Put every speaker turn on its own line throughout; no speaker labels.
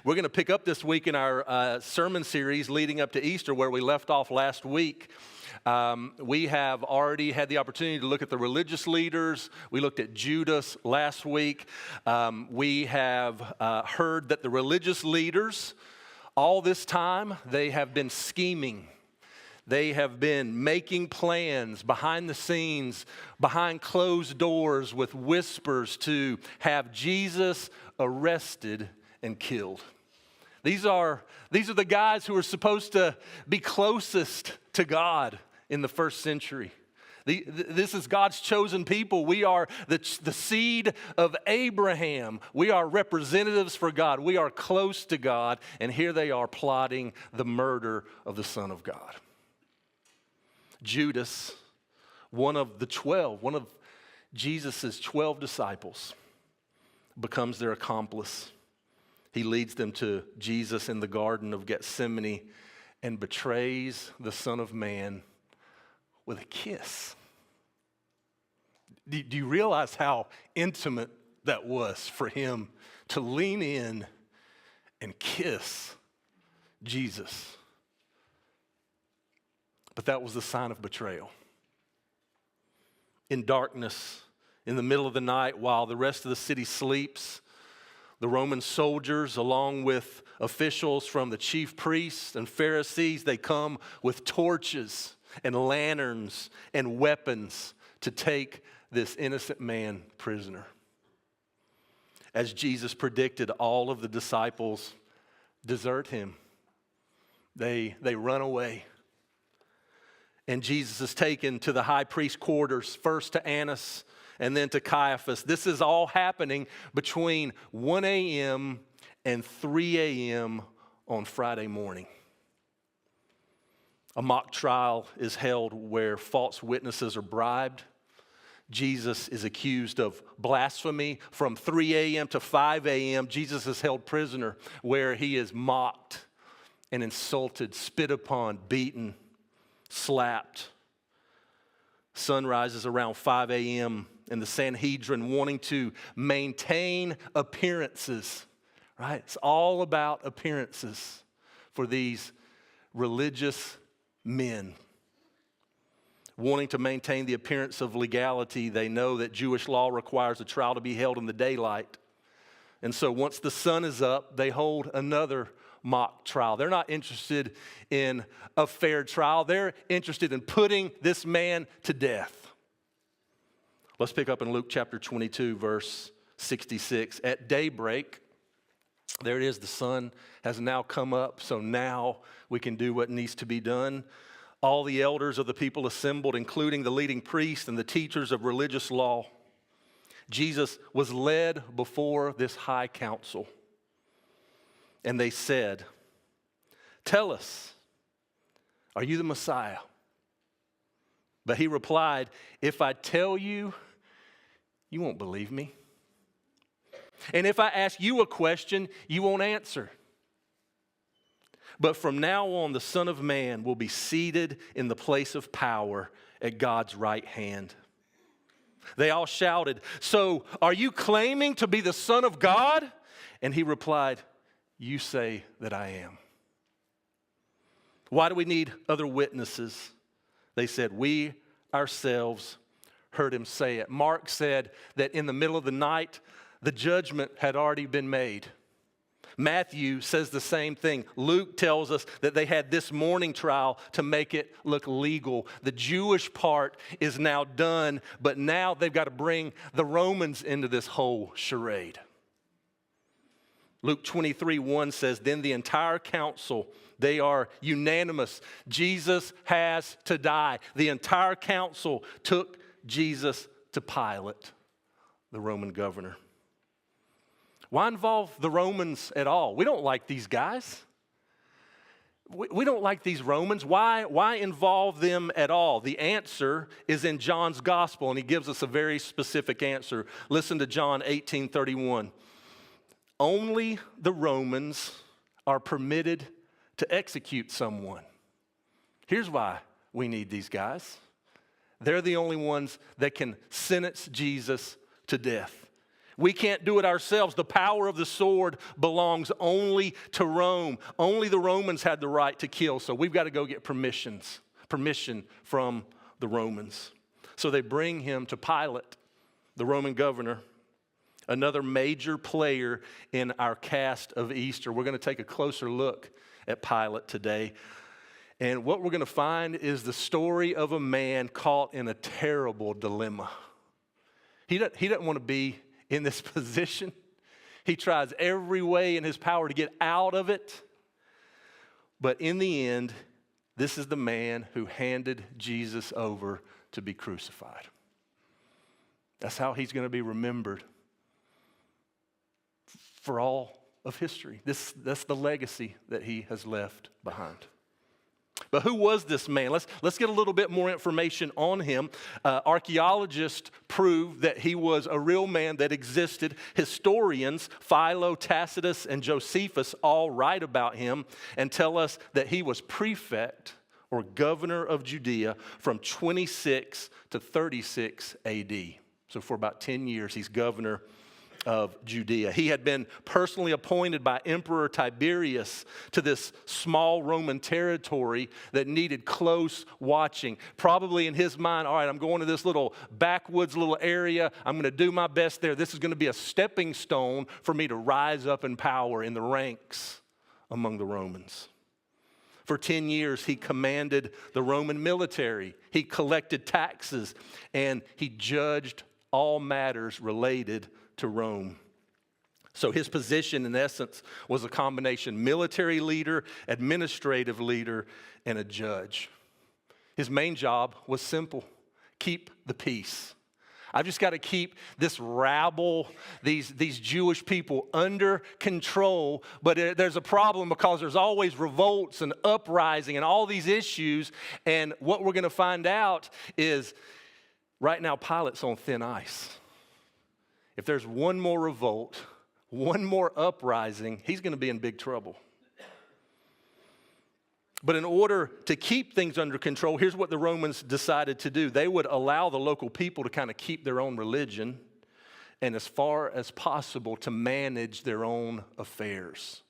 We're going to pick up this week in our sermon series leading up to Easter, where we left off last week. We have already had the opportunity to look at the religious leaders. We looked at Judas last week. We have heard that the religious leaders, all this time, they have been scheming. They have been making plans behind the scenes, behind closed doors with whispers to have Jesus arrested and killed. These are the guys who are supposed to be closest to God in the first century. This is God's chosen people. We are the seed of Abraham. We are representatives for God. We are close to God, and here they are plotting the murder of the Son of God. Judas, one of Jesus' 12 disciples, becomes their accomplice. He leads them to Jesus in the Garden of Gethsemane and betrays the Son of Man with a kiss. Do you realize how intimate that was for him to lean in and kiss Jesus? But that was the sign of betrayal. In darkness, in the middle of the night, while the rest of the city sleeps, the Roman soldiers, along with officials from the chief priests and Pharisees, they come with torches and lanterns and weapons to take this innocent man prisoner. As Jesus predicted, all of the disciples desert him. They run away. And Jesus is taken to the high priest quarters, first to Annas and then to Caiaphas. This is all happening between 1 a.m. and 3 a.m. on Friday morning. A mock trial is held where false witnesses are bribed. Jesus is accused of blasphemy. From 3 a.m. to 5 a.m., Jesus is held prisoner where he is mocked and insulted, spit upon, beaten, slapped. Sun rises around 5 a.m. and the Sanhedrin, wanting to maintain appearances, right? It's all about appearances for these religious men. Wanting to maintain the appearance of legality, they know that Jewish law requires a trial to be held in the daylight. And so once the sun is up, they hold another mock trial. They're not interested in a fair trial. They're interested in putting this man to death. Let's pick up in Luke chapter 22, verse 66. At daybreak, there it is, the sun has now come up, so now we can do what needs to be done. All the elders of the people assembled, including the leading priests and the teachers of religious law. Jesus was led before this high council. And they said, "Tell us, are you the Messiah?" But he replied, "If I tell you, you won't believe me. And if I ask you a question, you won't answer. But from now on, the Son of Man will be seated in the place of power at God's right hand." They all shouted, "So are you claiming to be the Son of God?" And he replied, "You say that I am." "Why do we need other witnesses?" They said, "We ourselves heard him say it." Mark said that in the middle of the night, the judgment had already been made. Matthew says the same thing. Luke tells us that they had this morning trial to make it look legal. The Jewish part is now done, but now they've got to bring the Romans into this whole charade. Luke 23:1 says, "Then the entire council, they are unanimous. Jesus has to die." The entire council took Jesus to Pilate, the Roman governor. Why involve the Romans at all? We don't like these guys. We don't like these Romans. Why involve them at all? The answer is in John's gospel, and he gives us a very specific answer. Listen to John 18:31. Only the Romans are permitted to execute someone. Here's why we need these guys. They're the only ones that can sentence Jesus to death. We can't do it ourselves. The power of the sword belongs only to Rome. Only the Romans had the right to kill, so we've got to go get permission from the Romans. So they bring him to Pilate, the Roman governor, another major player in our cast of Easter. We're going to take a closer look at Pilate today. And what we're going to find is the story of a man caught in a terrible dilemma. He doesn't want to be in this position. He tries every way in his power to get out of it. But in the end, this is the man who handed Jesus over to be crucified. That's how he's going to be remembered for all of history. That's the legacy that he has left behind. But who was this man? Let's get a little bit more information on him. Archaeologists prove that he was a real man that existed. Historians, Philo, Tacitus, and Josephus all write about him and tell us that he was prefect or governor of Judea from 26 to 36 AD. So for about 10 years, he's governor of Judea. He had been personally appointed by Emperor Tiberius to this small Roman territory that needed close watching. Probably in his mind, all right, I'm going to this little backwoods little area. I'm going to do my best there. This is going to be a stepping stone for me to rise up in power in the ranks among the Romans. For 10 years, he commanded the Roman military. He collected taxes, and he judged all matters related to Rome. So his position, in essence, was a combination military leader, administrative leader, and a judge. His main job was simple: keep the peace. I've just got to keep this rabble, these Jewish people under control. But there's a problem because there's always revolts and uprising and all these issues. And what we're going to find out is right now Pilate's on thin ice. If there's one more revolt, one more uprising, he's going to be in big trouble. But in order to keep things under control, here's what the Romans decided to do. They would allow the local people to kind of keep their own religion and as far as possible to manage their own affairs.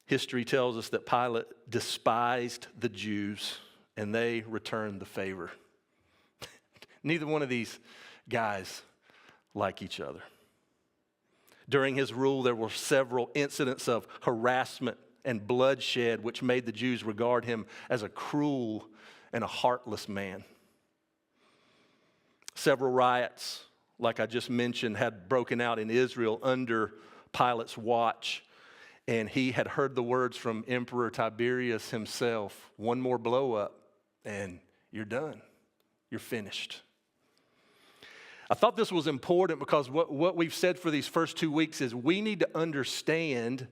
History tells us that Pilate despised the Jews and they returned the favor. Neither one of these guys like each other. During his rule, there were several incidents of harassment and bloodshed, which made the Jews regard him as a cruel and a heartless man. Several riots, like I just mentioned, had broken out in Israel under Pilate's watch, and he had heard the words from Emperor Tiberius himself: one more blow up, and you're done. You're finished. I thought this was important because what we've said for these first 2 weeks is we need to understand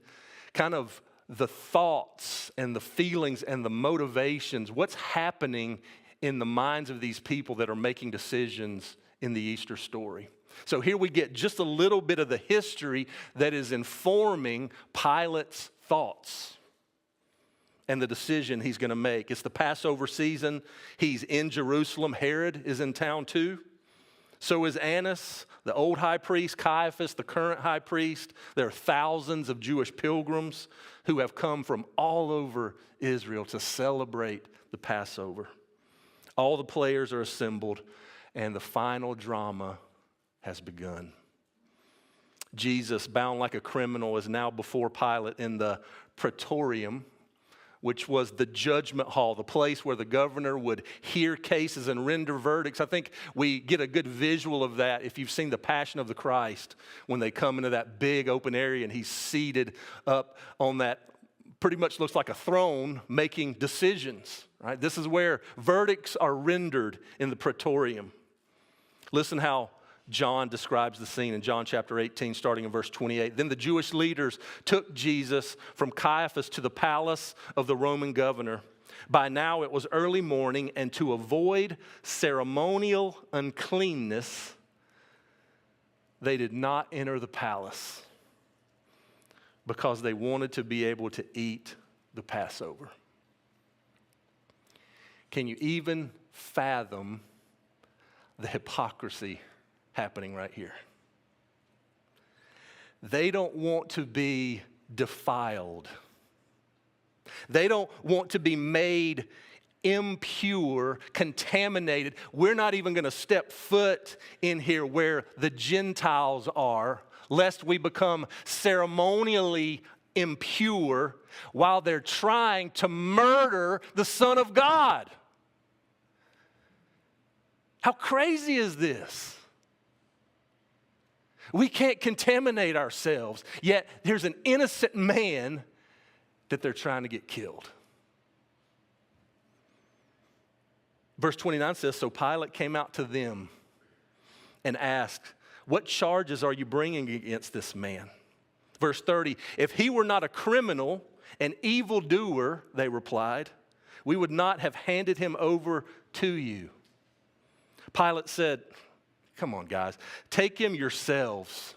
kind of the thoughts and the feelings and the motivations, what's happening in the minds of these people that are making decisions in the Easter story. So here we get just a little bit of the history that is informing Pilate's thoughts and the decision he's going to make. It's the Passover season. He's in Jerusalem. Herod is in town too. So is Annas, the old high priest, Caiaphas, the current high priest. There are thousands of Jewish pilgrims who have come from all over Israel to celebrate the Passover. All the players are assembled, and the final drama has begun. Jesus, bound like a criminal, is now before Pilate in the Praetorium, which was the judgment hall, the place where the governor would hear cases and render verdicts. I think we get a good visual of that if you've seen The Passion of the Christ, when they come into that big open area and he's seated up on that, pretty much looks like a throne, making decisions. Right? This is where verdicts are rendered in the Praetorium. Listen how John describes the scene in John chapter 18, starting in verse 28. Then the Jewish leaders took Jesus from Caiaphas to the palace of the Roman governor. By now it was early morning, and to avoid ceremonial uncleanness, they did not enter the palace because they wanted to be able to eat the Passover. Can you even fathom the hypocrisy happening right here. They don't want to be defiled. They don't want to be made impure, contaminated. We're not even going to step foot in here where the Gentiles are, lest we become ceremonially impure while they're trying to murder the Son of God. How crazy is this? We can't contaminate ourselves, yet there's an innocent man that they're trying to get killed. Verse 29 says, so Pilate came out to them and asked, what charges are you bringing against this man? Verse 30, if he were not a criminal, an evildoer, they replied, we would not have handed him over to you. Pilate said, come on, guys, take him yourselves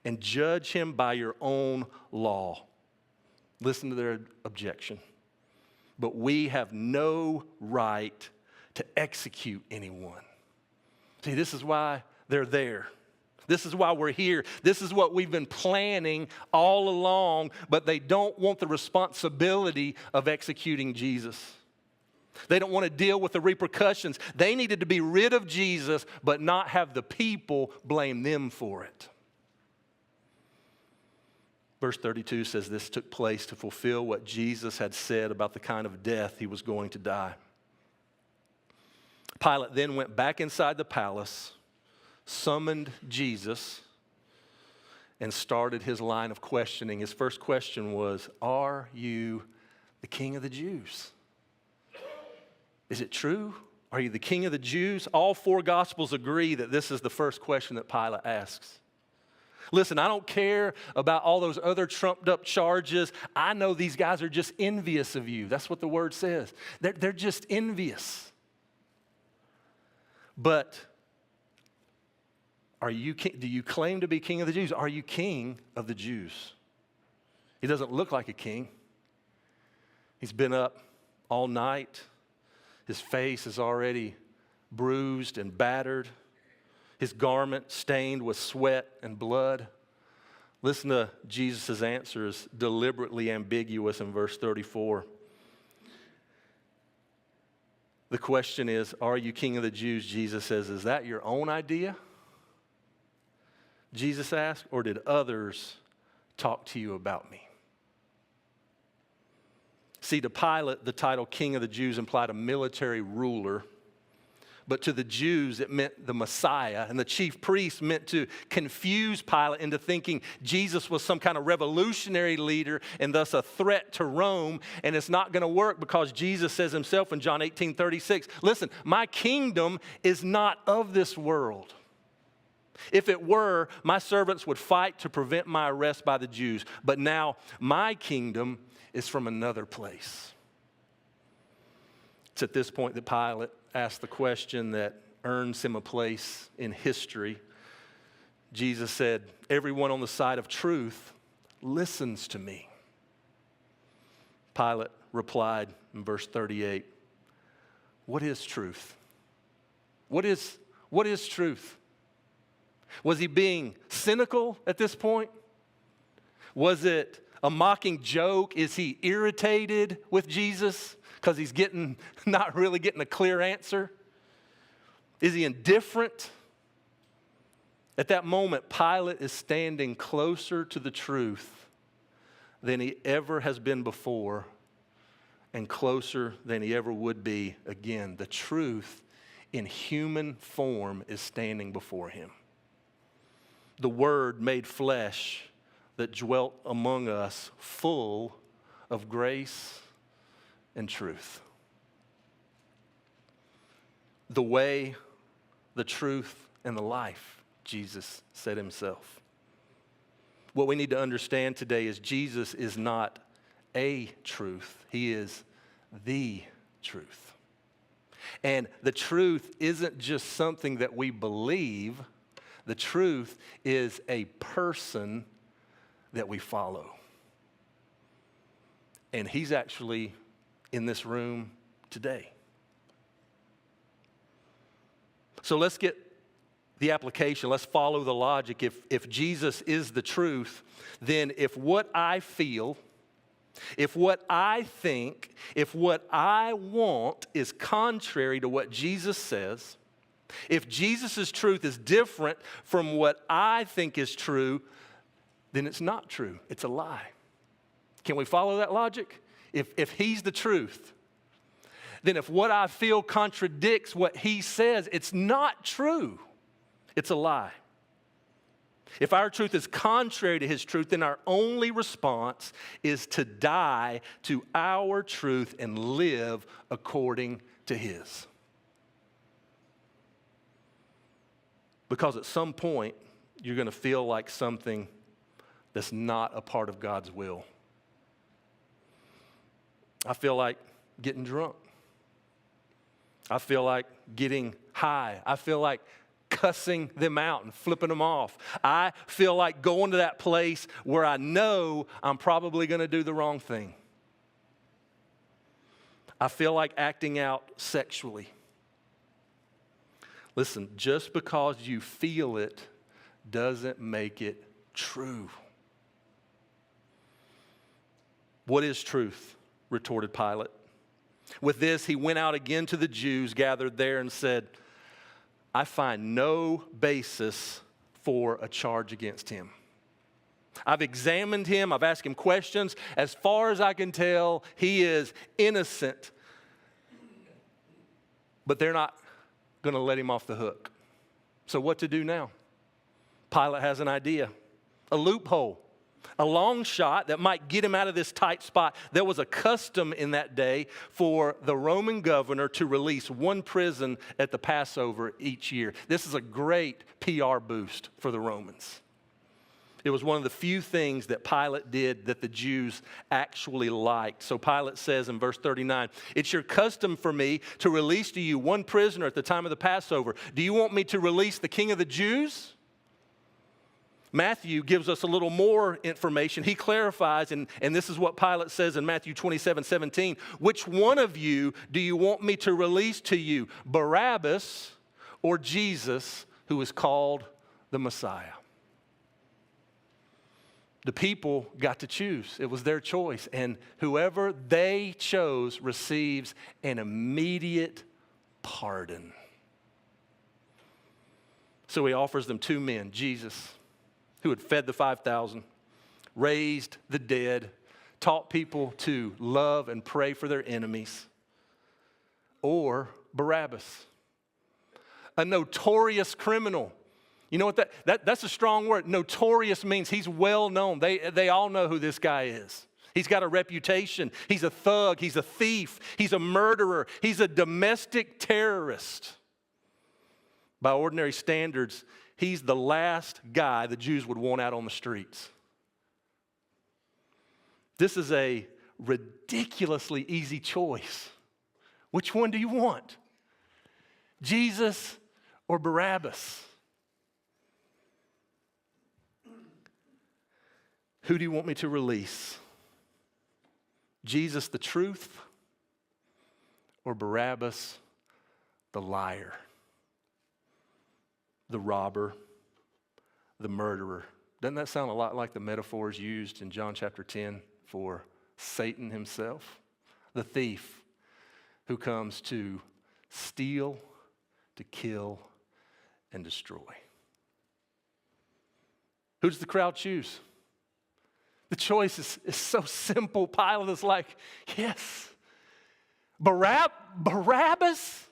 and judge him by your own law. Listen to their objection. But we have no right to execute anyone. See, this is why they're there. This is why we're here. This is what we've been planning all along, but they don't want the responsibility of executing Jesus. They don't want to deal with the repercussions. They needed to be rid of Jesus, but not have the people blame them for it. Verse 32 says this took place to fulfill what Jesus had said about the kind of death he was going to die. Pilate then went back inside the palace, summoned Jesus, and started his line of questioning. His first question was, are you the King of the Jews? Is it true? Are you the King of the Jews? All four Gospels agree that this is the first question that Pilate asks. Listen, I don't care about all those other trumped up charges. I know these guys are just envious of you. That's what the word says. They're just envious. But do you claim to be King of the Jews? Are you King of the Jews? He doesn't look like a king. He's been up all night. His face is already bruised and battered. His garment stained with sweat and blood. Listen to Jesus' answer is deliberately ambiguous in verse 34. The question is, are you King of the Jews? Jesus says, is that your own idea? Jesus asked, or did others talk to you about me? See, to Pilate, the title King of the Jews implied a military ruler. But to the Jews, it meant the Messiah. And the chief priests meant to confuse Pilate into thinking Jesus was some kind of revolutionary leader and thus a threat to Rome. And it's not going to work because Jesus says himself in John 18:36, listen, my kingdom is not of this world. If it were, my servants would fight to prevent my arrest by the Jews. But now my kingdom is from another place. It's at this point that Pilate asked the question that earns him a place in history. Jesus said, everyone on the side of truth listens to me. Pilate replied in verse 38, what is truth? What is truth? Was he being cynical at this point? Was it a mocking joke? Is he irritated with Jesus because he's not really getting a clear answer? Is he indifferent? At that moment, Pilate is standing closer to the truth than he ever has been before and closer than he ever would be again. The truth in human form is standing before him. The Word made flesh that dwelt among us, full of grace and truth. The way, the truth, and the life, Jesus said himself. What we need to understand today is Jesus is not a truth. He is the truth. And the truth isn't just something that we believe. The truth is a person that we follow. And he's actually in this room today. So let's get the application, let's follow the logic. If Jesus is the truth, then if what I feel, if what I think, if what I want is contrary to what Jesus says, if Jesus' truth is different from what I think is true, then it's not true. It's a lie. Can we follow that logic? If he's the truth, then if what I feel contradicts what he says, it's not true. It's a lie. If our truth is contrary to his truth, then our only response is to die to our truth and live according to his. Because at some point, you're going to feel like something that's not a part of God's will. I feel like getting drunk. I feel like getting high. I feel like cussing them out and flipping them off. I feel like going to that place where I know I'm probably going to do the wrong thing. I feel like acting out sexually. Listen, just because you feel it doesn't make it true. What is truth? Retorted Pilate. With this, he went out again to the Jews gathered there and said, I find no basis for a charge against him. I've examined him. I've asked him questions. As far as I can tell, he is innocent. But they're not going to let him off the hook. So what to do now? Pilate has an idea, a loophole, a long shot that might get him out of this tight spot. There was a custom in that day for the Roman governor to release one prisoner at the Passover each year. This is a great PR boost for the Romans. It was one of the few things that Pilate did that the Jews actually liked. So Pilate says in verse 39, it's your custom for me to release to you one prisoner at the time of the Passover. Do you want me to release the King of the Jews? Matthew gives us a little more information. He clarifies, and this is what Pilate says in Matthew 27:17. Which one of you do you want me to release to you, Barabbas or Jesus, who is called the Messiah? The people got to choose. It was their choice. And whoever they chose receives an immediate pardon. So he offers them two men, Jesus, who had fed the 5,000, raised the dead, taught people to love and pray for their enemies, or Barabbas, a notorious criminal. You know what that's a strong word. Notorious means he's well known. They all know who this guy is. He's got a reputation. He's a thug. He's a thief. He's a murderer. He's a domestic terrorist. By ordinary standards, he's the last guy the Jews would want out on the streets. This is a ridiculously easy choice. Which one do you want? Jesus or Barabbas? Who do you want me to release? Jesus, the truth, or Barabbas, the liar, the robber, the murderer? Doesn't that sound a lot like the metaphors used in John chapter 10 for Satan himself? The thief who comes to steal, to kill, and destroy. Who does the crowd choose? The choice is so simple. Pilate is like, yes, Barabbas.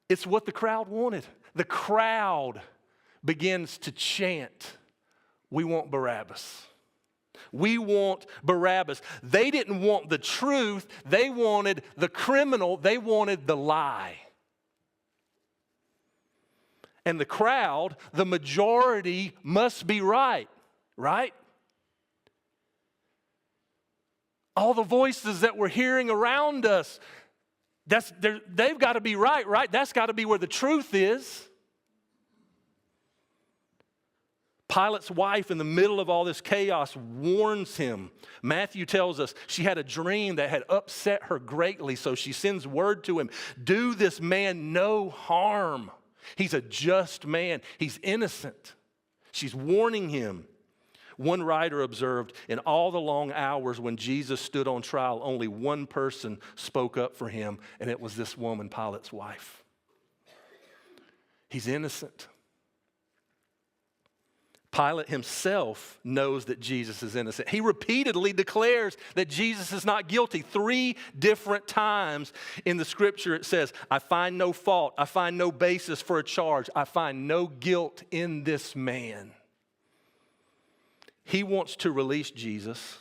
It's what the crowd wanted. The crowd begins to chant, we want Barabbas. We want Barabbas. They didn't want the truth. They wanted the criminal. They wanted the lie. And the crowd, the majority, must be right, right? All the voices that we're hearing around us, they've got to be right? That's got to be where the truth is. Pilate's wife, in the middle of all this chaos, warns him. Matthew tells us she had a dream that had upset her greatly, so she sends word to him, do this man no harm. He's a just man. He's innocent. She's warning him. One writer observed, in all the long hours when Jesus stood on trial, only one person spoke up for him, and it was this woman, Pilate's wife. He's innocent. Pilate himself knows that Jesus is innocent. He repeatedly declares that Jesus is not guilty. 3 different times in the scripture it says, I find no fault. I find no basis for a charge. I find no guilt in this man. He wants to release Jesus,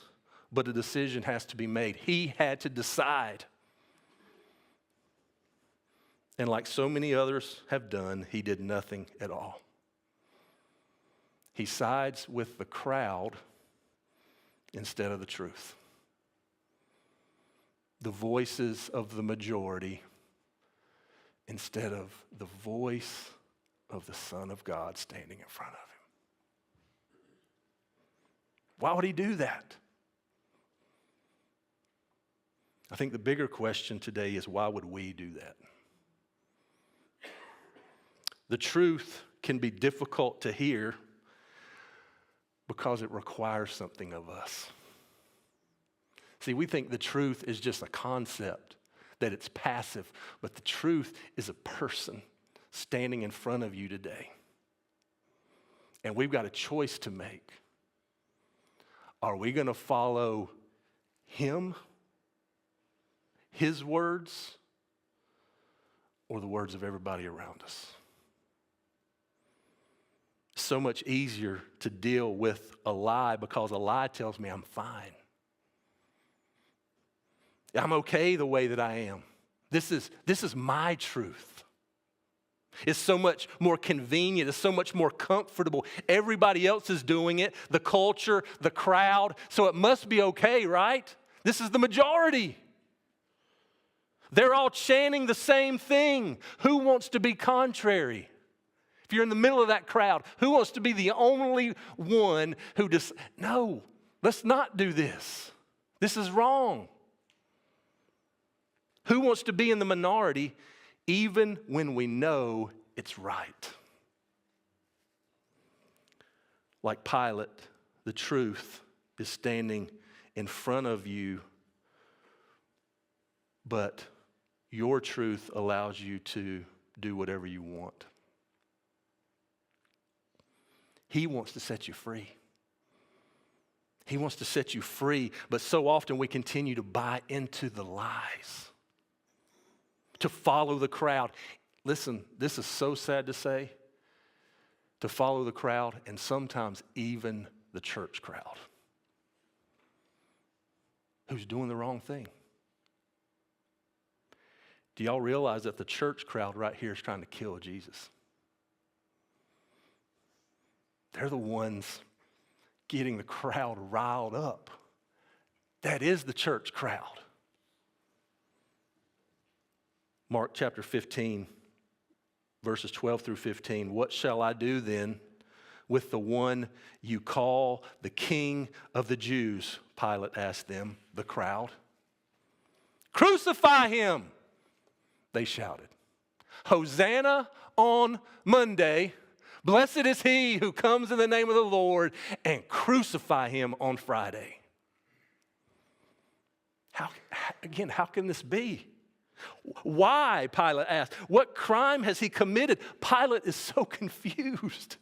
but a decision has to be made. He had to decide. And like so many others have done, he did nothing at all. He sides with the crowd instead of the truth. The voices of the majority instead of the voice of the Son of God standing in front of him. Why would he do that? I think the bigger question today is, why would we do that? The truth can be difficult to hear because it requires something of us. See, we think the truth is just a concept, that it's passive, but the truth is a person standing in front of you today. And we've got a choice to make. Are we going to follow him, his words, or the words of everybody around us? So much easier to deal with a lie because a lie tells me I'm fine. I'm okay the way that I am. This is my truth. It's so much more convenient. It's so much more comfortable. Everybody else is doing it, the culture, the crowd, so it must be okay, right? This is the majority. They're all chanting the same thing. Who wants to be contrary? If you're in the middle of that crowd, who wants to be the only one who just, no, let's not do this. This is wrong. Who wants to be in the minority even when we know it's right? Like Pilate, the truth is standing in front of you, but your truth allows you to do whatever you want. He wants to set you free. He wants to set you free, but so often we continue to buy into the lies, to follow the crowd. Listen, this is so sad to say, to follow the crowd and sometimes even the church crowd who's doing the wrong thing. Do y'all realize that the church crowd right here is trying to kill Jesus? They're the ones getting the crowd riled up. That is the church crowd. Mark chapter 15, verses 12 through 15. What shall I do then with the one you call the King of the Jews? Pilate asked them, the crowd. Crucify him, they shouted. Hosanna on Monday. Blessed is he who comes in the name of the Lord, and crucify him on Friday. How can this be? Why, Pilate asked. What crime has he committed? Pilate is so confused.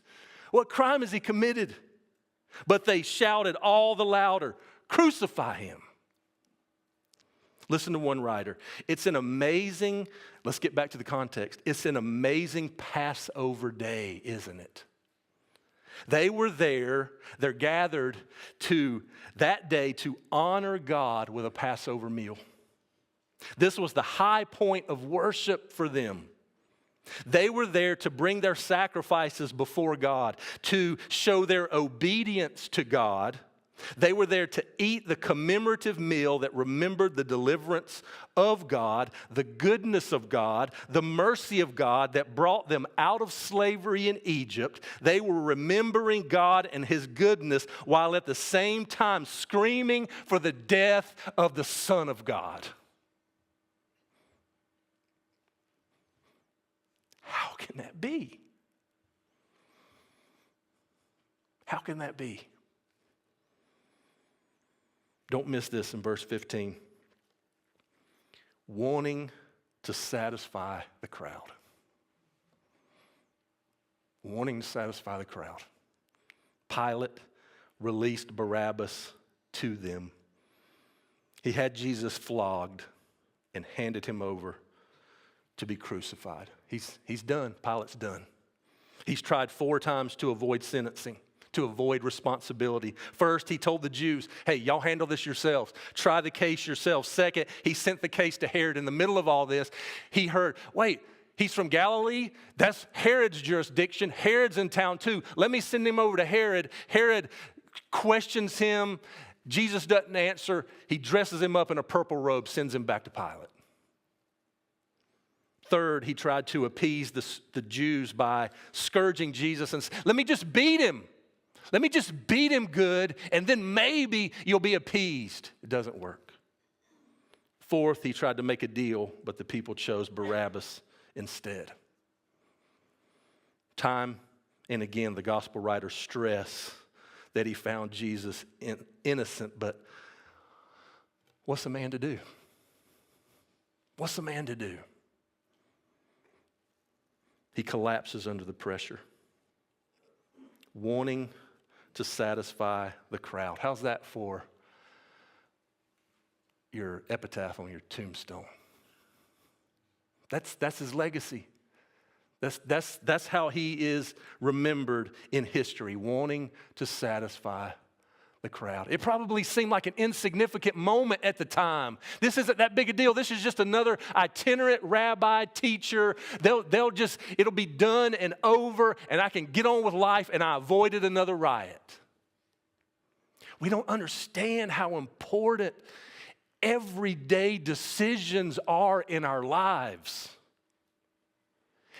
What crime has he committed? But they shouted all the louder, crucify him. Listen to one writer. It's an amazing, let's get back to the context. It's an amazing Passover day, isn't it? They were there, they're gathered to that day to honor God with a Passover meal. This was the high point of worship for them. They were there to bring their sacrifices before God, to show their obedience to God, They were there to eat the commemorative meal that remembered the deliverance of God, the goodness of God, the mercy of God that brought them out of slavery in Egypt. They were remembering God and his goodness while at the same time screaming for the death of the Son of God. How can that be? How can that be? Don't miss this in verse 15. Wanting to satisfy the crowd. Wanting to satisfy the crowd. Pilate released Barabbas to them. He had Jesus flogged and handed him over to be crucified. He's done. Pilate's done. He's tried 4 times to avoid sentencing, to avoid responsibility. First, he told the Jews, hey, y'all handle this yourselves. Try the case yourselves. Second, he sent the case to Herod. In the middle of all this, he heard, wait, he's from Galilee? That's Herod's jurisdiction. Herod's in town too. Let me send him over to Herod. Herod questions him. Jesus doesn't answer. He dresses him up in a purple robe, sends him back to Pilate. Third, he tried to appease the Jews by scourging Jesus and let me just beat him. Let me just beat him good, and then maybe you'll be appeased. It doesn't work. Fourth, he tried to make a deal, but the people chose Barabbas instead. Time and again, the gospel writers stress that he found Jesus innocent, but what's a man to do? What's a man to do? He collapses under the pressure, wanting to satisfy the crowd. How's that for your epitaph on your tombstone? That's his legacy. That's how he is remembered in history, wanting to satisfy the crowd. It probably seemed like an insignificant moment at the time. This isn't that big a deal. This is just another itinerant rabbi, teacher. It'll be done and over, and I can get on with life, and I avoided another riot. We don't understand how important everyday decisions are in our lives.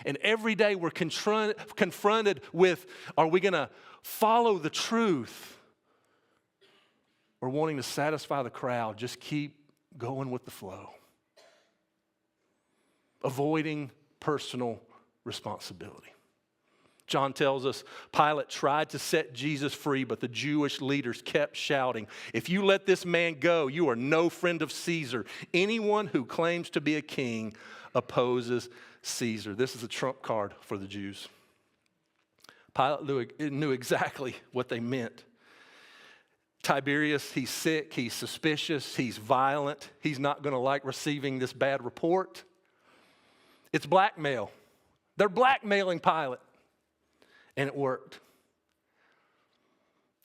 And every day we're confronted with, are we going to follow the truth? Or wanting to satisfy the crowd, just keep going with the flow. Avoiding personal responsibility. John tells us Pilate tried to set Jesus free, but the Jewish leaders kept shouting, if you let this man go, you are no friend of Caesar. Anyone who claims to be a king opposes Caesar. This is a trump card for the Jews. Pilate knew exactly what they meant. Tiberius, he's sick, he's suspicious, he's violent. He's not going to like receiving this bad report. It's blackmail. They're blackmailing Pilate. And it worked.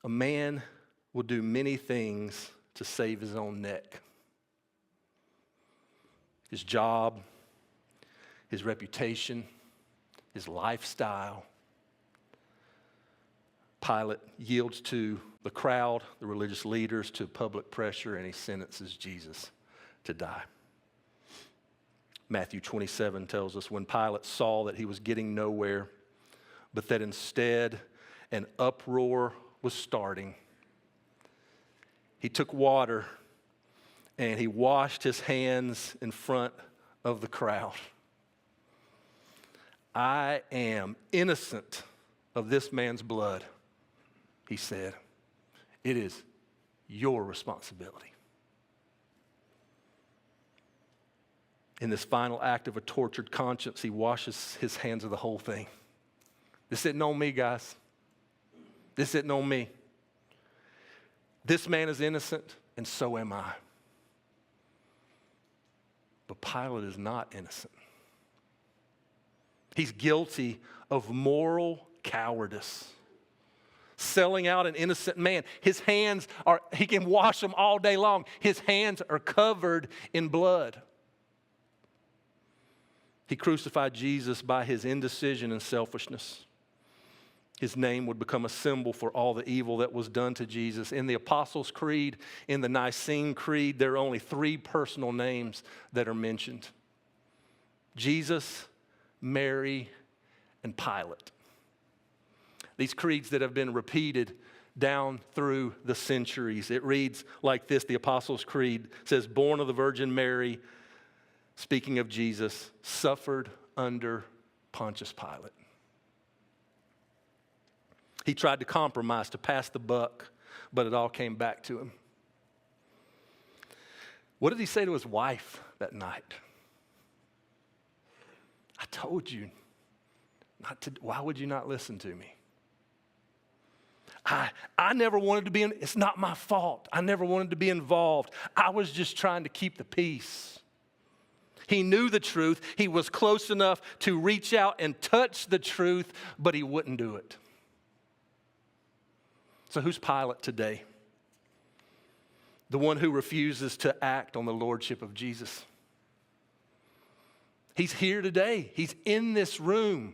A man will do many things to save his own neck. His job, his reputation, his lifestyle. Pilate yields to the crowd, the religious leaders, to public pressure, and he sentences Jesus to die. Matthew 27 tells us when Pilate saw that he was getting nowhere, but that instead an uproar was starting, he took water and he washed his hands in front of the crowd. I am innocent of this man's blood, he said. It is your responsibility. In this final act of a tortured conscience, he washes his hands of the whole thing. This isn't on me, guys. This isn't on me. This man is innocent, and so am I. But Pilate is not innocent. He's guilty of moral cowardice. Selling out an innocent man. His hands he can wash them all day long. His hands are covered in blood. He crucified Jesus by his indecision and selfishness. His name would become a symbol for all the evil that was done to Jesus. In the Apostles' Creed, in the Nicene Creed, there are only 3 personal names that are mentioned: Jesus, Mary, and Pilate. These creeds that have been repeated down through the centuries. It reads like this: the Apostles' Creed says, born of the Virgin Mary, speaking of Jesus, suffered under Pontius Pilate. He tried to compromise, to pass the buck, but it all came back to him. What did he say to his wife that night? I told you not to. Why would you not listen to me? I never wanted to be in, it's not my fault. I never wanted to be involved. I was just trying to keep the peace. He knew the truth. He was close enough to reach out and touch the truth, but he wouldn't do it. So who's Pilate today? The one who refuses to act on the lordship of Jesus. He's here today. He's in this room.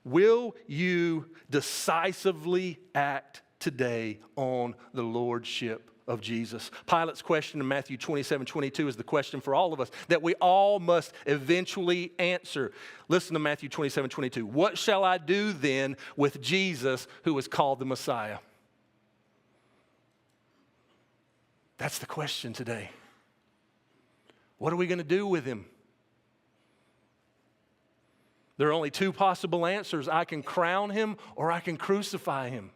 Will you decisively act today on the lordship of Jesus? Pilate's question in Matthew 27:22 is the question for all of us that we all must eventually answer. Listen to Matthew 27:22. What shall I do then with Jesus who is called the Messiah? That's the question today. What are we going to do with him? There are only 2 possible answers. I can crown him or I can crucify him.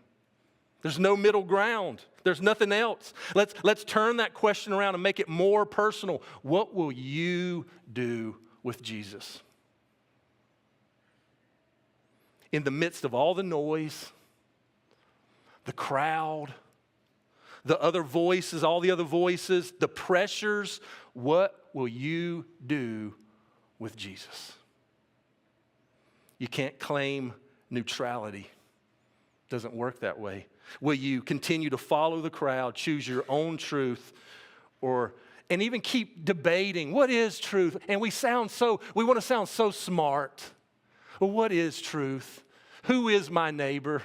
There's no middle ground. There's nothing else. Let's turn that question around and make it more personal. What will you do with Jesus? In the midst of all the noise, the crowd, the other voices, all the other voices, the pressures, what will you do with Jesus? You can't claim neutrality. It doesn't work that way. Will you continue to follow the crowd, choose your own truth, and even keep debating what is truth? And we want to sound so smart. Well, what is truth? Who is my neighbor?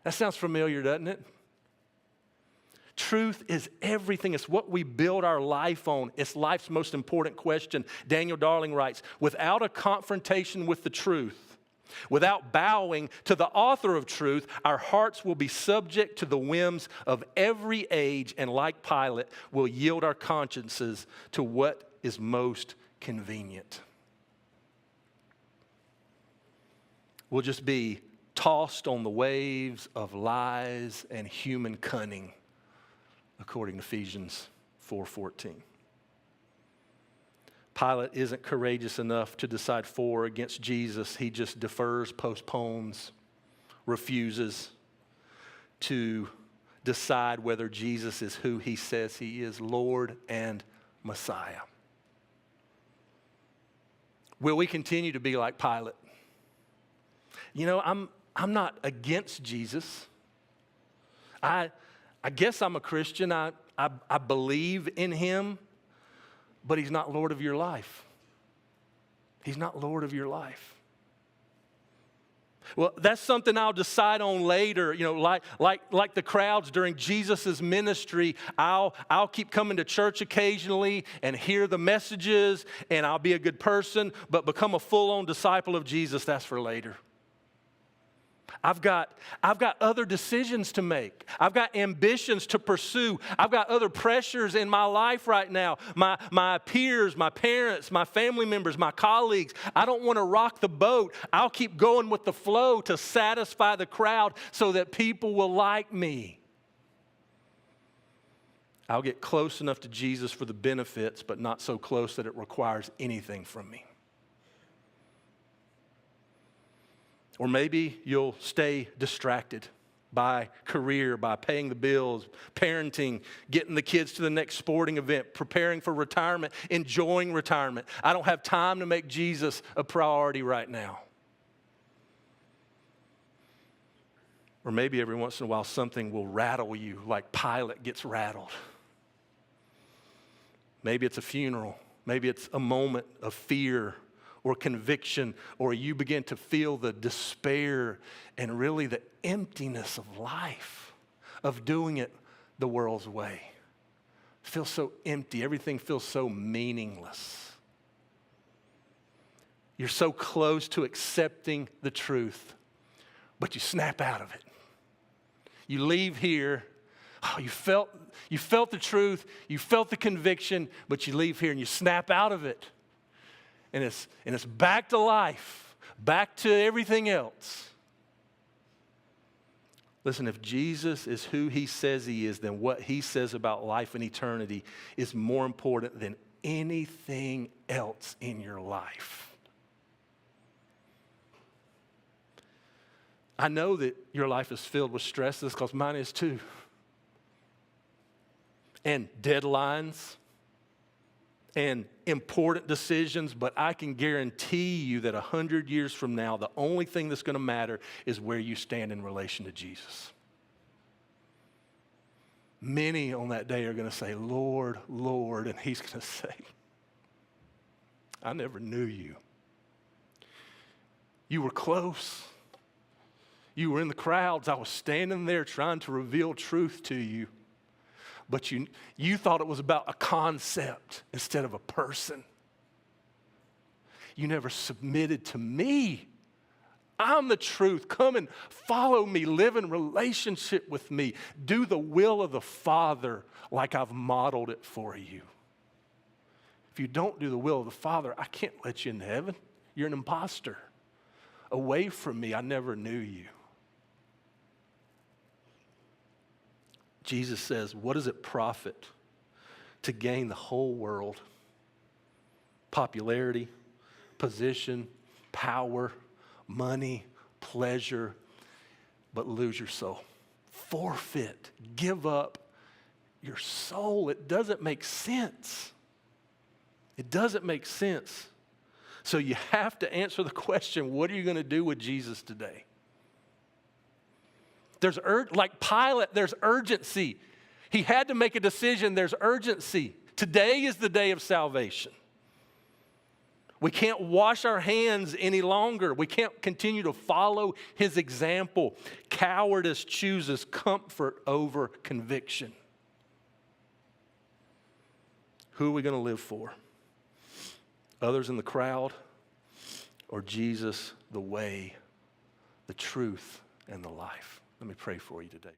That sounds familiar, doesn't it? Truth is everything. It's what we build our life on. It's life's most important question. Daniel Darling writes, without a confrontation with the truth, without bowing to the author of truth, our hearts will be subject to the whims of every age, and like Pilate, will yield our consciences to what is most convenient. We'll just be tossed on the waves of lies and human cunning, according to Ephesians 4:14. Pilate isn't courageous enough to decide for or against Jesus. He just defers, postpones, refuses to decide whether Jesus is who he says he is, Lord and Messiah. Will we continue to be like Pilate? You know, I'm not against Jesus. I guess I'm a Christian. I believe in him, but he's not Lord of your life. He's not Lord of your life. Well, that's something I'll decide on later. You know, like the crowds during Jesus' ministry, I'll keep coming to church occasionally and hear the messages, and I'll be a good person, but become a full-on disciple of Jesus, that's for later. I've got other decisions to make. I've got ambitions to pursue. I've got other pressures in my life right now. My peers, my parents, my family members, my colleagues. I don't want to rock the boat. I'll keep going with the flow to satisfy the crowd so that people will like me. I'll get close enough to Jesus for the benefits, but not so close that it requires anything from me. Or maybe you'll stay distracted by career, by paying the bills, parenting, getting the kids to the next sporting event, preparing for retirement, enjoying retirement. I don't have time to make Jesus a priority right now. Or maybe every once in a while something will rattle you like Pilate gets rattled. Maybe it's a funeral. Maybe it's a moment of fear or conviction, or you begin to feel the despair and really the emptiness of life, of doing it the world's way. It feels so empty. Everything feels so meaningless. You're so close to accepting the truth, but you snap out of it. You leave here, you felt the truth, you felt the conviction, but you leave here and you snap out of it. And it's back to life, back to everything else. Listen, if Jesus is who he says he is, then what he says about life and eternity is more important than anything else in your life. I know that your life is filled with stresses because mine is too. And deadlines and important decisions, but I can guarantee you that 100 years from now, the only thing that's going to matter is where you stand in relation to Jesus. Many on that day are going to say, Lord, Lord, and he's going to say, I never knew you. You were close. You were in the crowds. I was standing there trying to reveal truth to you. But you thought it was about a concept instead of a person. You never submitted to me. I'm the truth. Come and follow me. Live in relationship with me. Do the will of the Father like I've modeled it for you. If you don't do the will of the Father, I can't let you into heaven. You're an imposter. Away from me, I never knew you. Jesus says, what does it profit to gain the whole world? Popularity, position, power, money, pleasure, but lose your soul. Forfeit, give up your soul. It doesn't make sense. It doesn't make sense. So you have to answer the question, what are you going to do with Jesus today? Like Pilate, there's urgency. He had to make a decision. There's urgency. Today is the day of salvation. We can't wash our hands any longer. We can't continue to follow his example. Cowardice chooses comfort over conviction. Who are we going to live for? Others in the crowd, or Jesus, the way, the truth, and the life? Let me pray for you today.